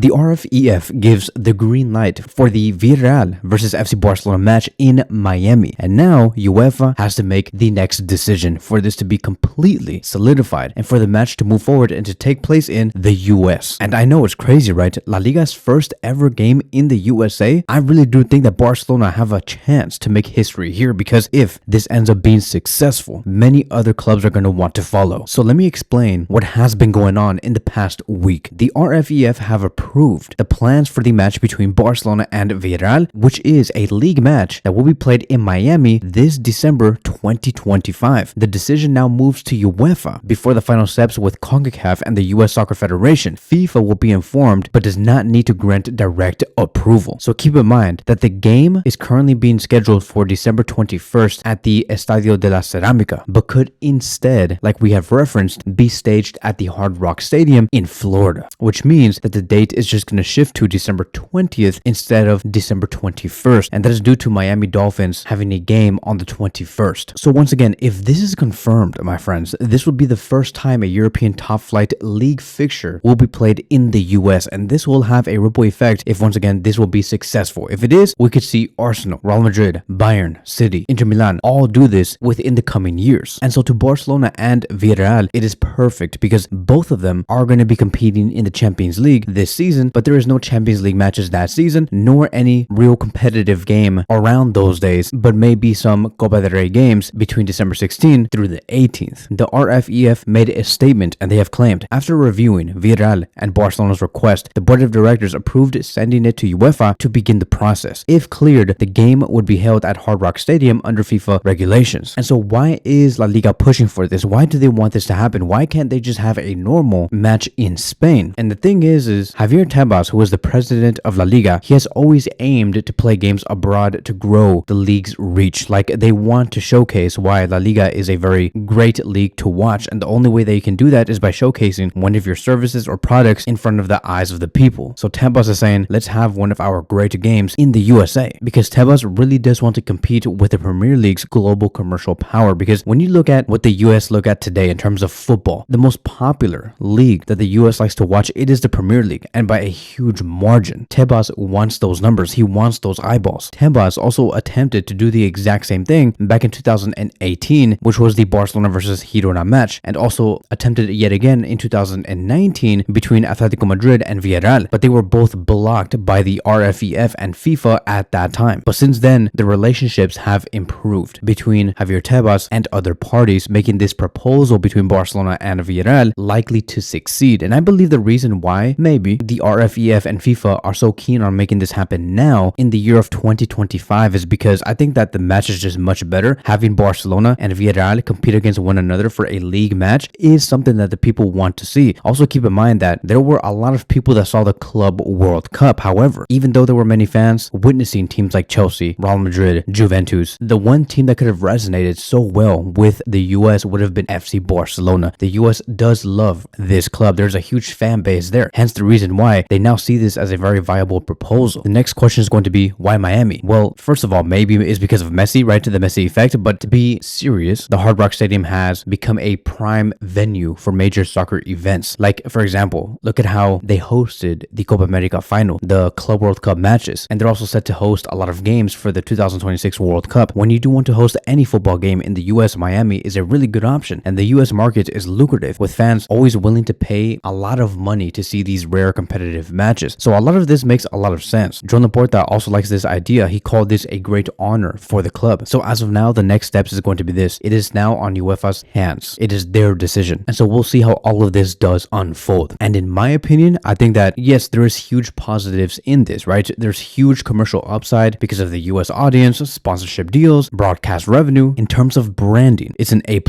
The RFEF gives the green light for the Villarreal versus FC Barcelona match in Miami, and now UEFA has to make the next decision for this to be completely solidified and for the match to move forward and to take place in the US. And I know it's crazy, right? La Liga's first ever game in the USA. I really do think that Barcelona have a chance to make history here, because if this ends up being successful, many other clubs are going to want to follow. So let me explain what has been going on in the past week. The RFEF have approved the plans for the match between Barcelona and Villarreal, which is a league match that will be played in Miami this December 2025. The decision now moves to UEFA before the final steps with CONCACAF and the US Soccer Federation. FIFA will be informed but does not need to grant direct approval. So keep in mind that the game is currently being scheduled for December 21st at the Estadio de la Cerámica, but could instead, like we have referenced, be staged at the Hard Rock Stadium in Florida, which means that the date is just going to shift to December 20th instead of December 21st, and that is due to Miami Dolphins having a game on the 21st. So once again, if this is confirmed, my friends, this would be the first time a European top flight league fixture will be played in the US, and this will have a ripple effect if once again this will be successful. If it is, we could see Arsenal, Real Madrid, Bayern, City, Inter Milan all do this within the coming years. And so to Barcelona and Villarreal, it is perfect because both of them are going to be competing in the Champions League this season, but there is no Champions League matches that season, nor any real competitive game around those days, but maybe some Copa del Rey games between December 16th through the 18th. The RFEF made a statement and they have claimed, after reviewing Villarreal and Barcelona's request, the board of directors approved sending it to UEFA to begin the process. If cleared, the game would be held at Hard Rock Stadium under FIFA regulations. And so why is La Liga pushing for this? Why do they want this to happen? Why can't they just have a normal match in Spain? And the thing is Javier Tebas, who is the president of La Liga, he has always aimed to play games abroad to grow the league's reach. Like, they want to showcase why La Liga is a very great league to watch, and the only way that you can do that is by showcasing one of your services or products in front of the eyes of the people. So Tebas is saying, let's have one of our great games in the USA, because Tebas really does want to compete with the Premier League's global commercial power. Because when you look at what the US look at today in terms of football, the most popular league that the US likes to watch, it is the Premier League, and by a huge margin. Tebas wants those numbers. He wants those eyeballs. Tebas also attempted to do the exact same thing back in 2018, which was the Barcelona versus Girona match, and also attempted it yet again in 2019 between Atletico Madrid and Villarreal, but they were both blocked by the RFEF and FIFA at that time. But since then, the relationships have improved between Javier Tebas and other parties, making this proposal between Barcelona and Villarreal likely to succeed. And I believe the reason why maybe the RFEF and FIFA are so keen on making this happen now in the year of 2025 is because I think that the match is just much better. Having Barcelona and Villarreal compete against one another for a league match is something that the people want to see. Also keep in mind that there were a lot of people that saw the Club World Cup. However, even though there were many fans witnessing teams like Chelsea, Real Madrid, Juventus, the one team that could have resonated so well with the US would have been FC Barcelona. The US does love this club. There's a huge fan base there. Hence the reason why they now see this as a very viable proposal. The next question is going to be, why Miami? Well, first of all, maybe it's because of Messi, right? To the Messi effect. But to be serious, the Hard Rock Stadium has become a prime venue for major soccer events. Like, for example, look at how they hosted the Copa America final, the Club World Cup matches, and they're also set to host a lot of games for the 2026 World Cup. When you do want to host any football game in the US, Miami is a really good option, and the US market is lucrative, with fans always willing to pay a lot of money to see these rare competitive matches. So a lot of this makes a lot of sense. Joan Laporta also likes this idea. He called this a great honor for the club. So as of now, the next steps is going to be this. It is now on UEFA's hands. It is their decision. And so we'll see how all of this does unfold. And in my opinion, I think that yes, there is huge positives in this, right? There's huge commercial upside because of the US audience, sponsorship deals, broadcast revenue. In terms of branding, it's an A+.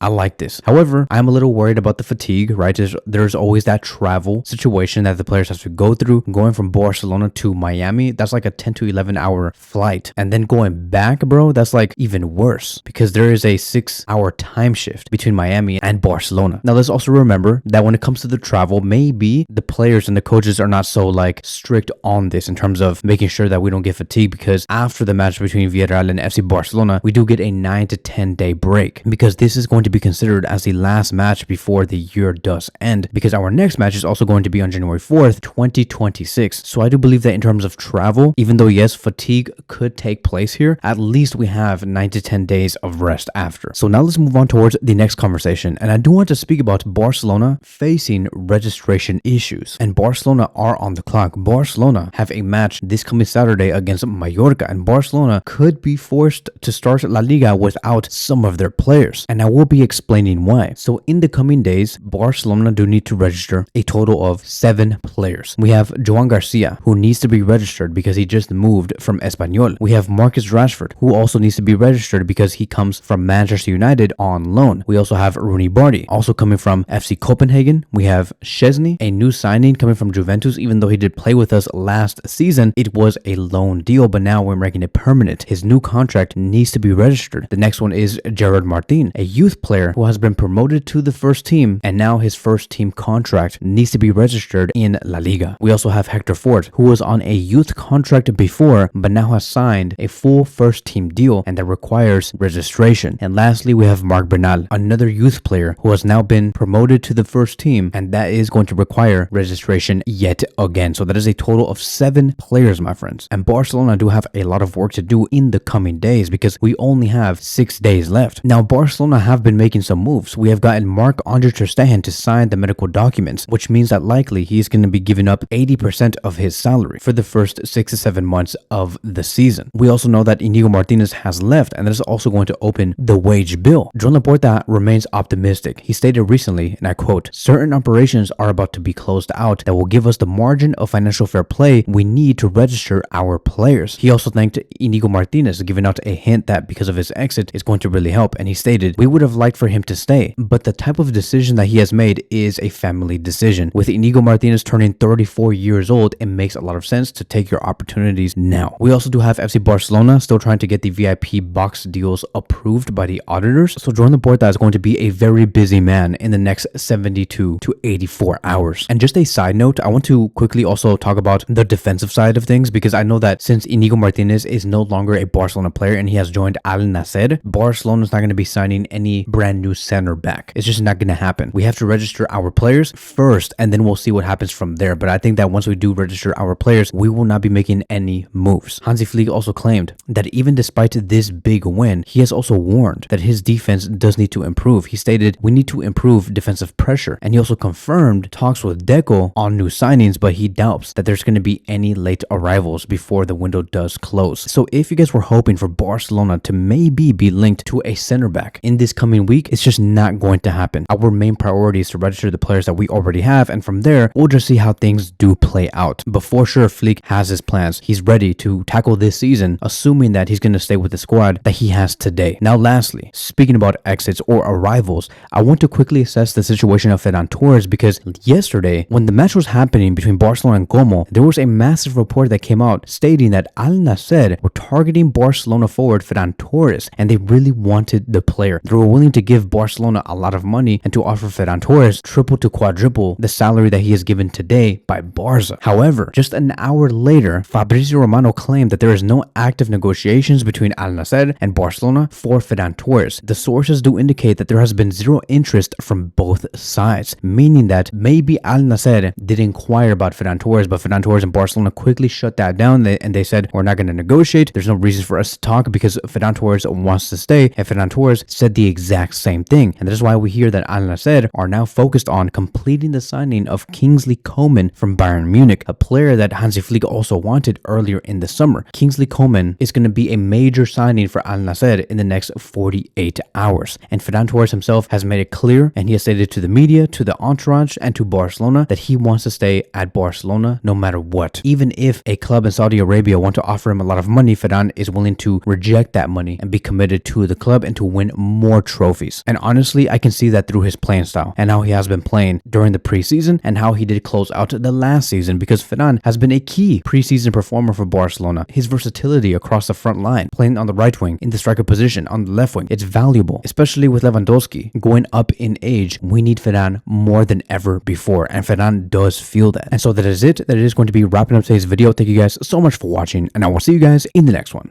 I like this. However, I'm a little worried about the fatigue, right? There's always that travel situation that the players have to go through. Going from Barcelona to Miami, that's like a 10 to 11 hour flight. And then going back, bro, that's like even worse. worse because there is a 6-hour time shift between Miami and Barcelona. Now let's also remember that when it comes to the travel, maybe the players and the coaches are not so like strict on this in terms of making sure that we don't get fatigued, because after the match between Villarreal and FC Barcelona, we do get a 9 to 10 day break because this is going to be considered as the last match before the year does end, because our next match is also going to be on January 4th, 2026. So I do believe that in terms of travel, even though yes, fatigue could take place here, at least we have 9 to 10 days of rest after. So now let's move on towards the next conversation, and I do want to speak about Barcelona facing registration issues, and Barcelona are on the clock. Barcelona have a match this coming Saturday against Mallorca, and Barcelona could be forced to start La Liga without some of their players, and I will be explaining why. So in the coming days, Barcelona do need to register a total of 7 players. We have Joan García, who needs to be registered because he just moved from Espanyol. We have Marcus Rashford, who also needs to be registered because he comes from Manchester United on loan. We also have Roony Bardghji, also coming from FC Copenhagen. We have Szczęsny, a new signing coming from Juventus. Even though he did play with us last season, it was a loan deal, but now we're making it permanent. His new contract needs to be registered. The next one is Gerard Martín, a youth player who has been promoted to the first team, and now his first team contract needs to be registered in La Liga. We also have Héctor Fort, who was on a youth contract before, but now has signed a full first team deal, and that requires registration. And lastly, we have Marc Bernal, another youth player who has now been promoted to the first team, and that is going to require registration yet again. So that is a total of 7 players, my friends. And Barcelona do have a lot of work to do in the coming days because we only have 6 days left. Now, Barcelona have been making some moves. We have gotten Marc-Andre ter Stegen to sign the medical documents, which means that likely he's going to be giving up 80% of his salary for the first 6 to 7 months of the season. We also know that Íñigo Martínez has left, and that is also going to open the wage bill. Joan Laporta remains optimistic. He stated recently, and I quote, "Certain operations are about to be closed out that will give us the margin of financial fair play we need to register our players." He also thanked Íñigo Martínez, giving out a hint that because of his exit is going to really help, and he stated, "We would have liked for him to stay, but the type of decision that he has made is a family decision. With Íñigo Martínez turning 34 years old, it makes a lot of sense to take your opportunities now." We also do have FC Barcelona still trying to get the VIP box deals approved by the auditors, so Joan Laporta is going to be a very busy man in the next 72 to 84 hours. And just a side note, I want to quickly also talk about the defensive side of things, because I know that since Íñigo Martínez is no longer a Barcelona player and he has joined Al Nassr, Barcelona is not going to be signing any brand new center back. It's just not going to happen. We have to register our players first, and then we'll see what happens from there. But I think that once we do register our players, we will not be making any moves. Hansi Flick also claimed that even despite this big win, he has also warned that his defense does need to improve. He stated, "We need to improve defensive pressure." And he also confirmed talks with Deco on new signings, but he doubts that there's going to be any late arrivals before the window does close. So if you guys were hoping for Barcelona to maybe be linked to a center back in this coming week, it's just not going to happen. Our main priority is to register the players that we already have, and from there, we'll just see how things do play out. But for sure, Flick has his plans. He's ready to tackle this season, assuming that he's going to stay with the squad that he has today. Now, lastly, speaking about exits or arrivals, I want to quickly assess the situation of Ferran Torres, because yesterday, when the match was happening between Barcelona and Como, there was a massive report that came out stating that Al Nassr were targeting Barcelona forward Ferran Torres, and they really wanted the player. They were willing to give Barcelona a lot of money and to offer Ferran Torres triple to quadruple the salary that he is given today by Barca. However, just an hour later, Fabrizio Romano claimed that there is no active negotiations between Al Nassr and Barcelona for Ferran Torres. The sources do indicate that there has been zero interest from both sides, meaning that maybe Al Nassr did inquire about Ferran Torres, but Ferran Torres and Barcelona quickly shut that down, and they said, "We're not going to negotiate. There's no reason for us to talk because Ferran Torres wants to stay," and Ferran Torres said the exact same thing. And that is why we hear that Al Nassr are now focused on completing the signing of Kingsley Coman from Bayern Munich, a player that Hansi Flick also wanted earlier in the summer. Kingsley Coman is going to be a major signing for Al Nassr in the next 48 hours. And Ferran Torres himself has made it clear, and he has stated to the media, to the entourage, and to Barcelona that he wants to stay at Barcelona no matter what. Even if a club in Saudi Arabia want to offer him a lot of money, Ferran is willing to reject that money and be committed to the club and to win more trophies. And honestly, I can see that through his playing style and how he has been playing during the preseason and how he did close out the last season, because Ferran has been a key preseason performer for Barcelona. His versatility across the front line, playing on the right wing, in the striker striker position on the left wing. It's valuable, especially with Lewandowski going up in age. We need Ferran more than ever before, and Ferran does feel that. And so that is it. That is going to be wrapping up today's video. Thank you guys so much for watching, and I will see you guys in the next one.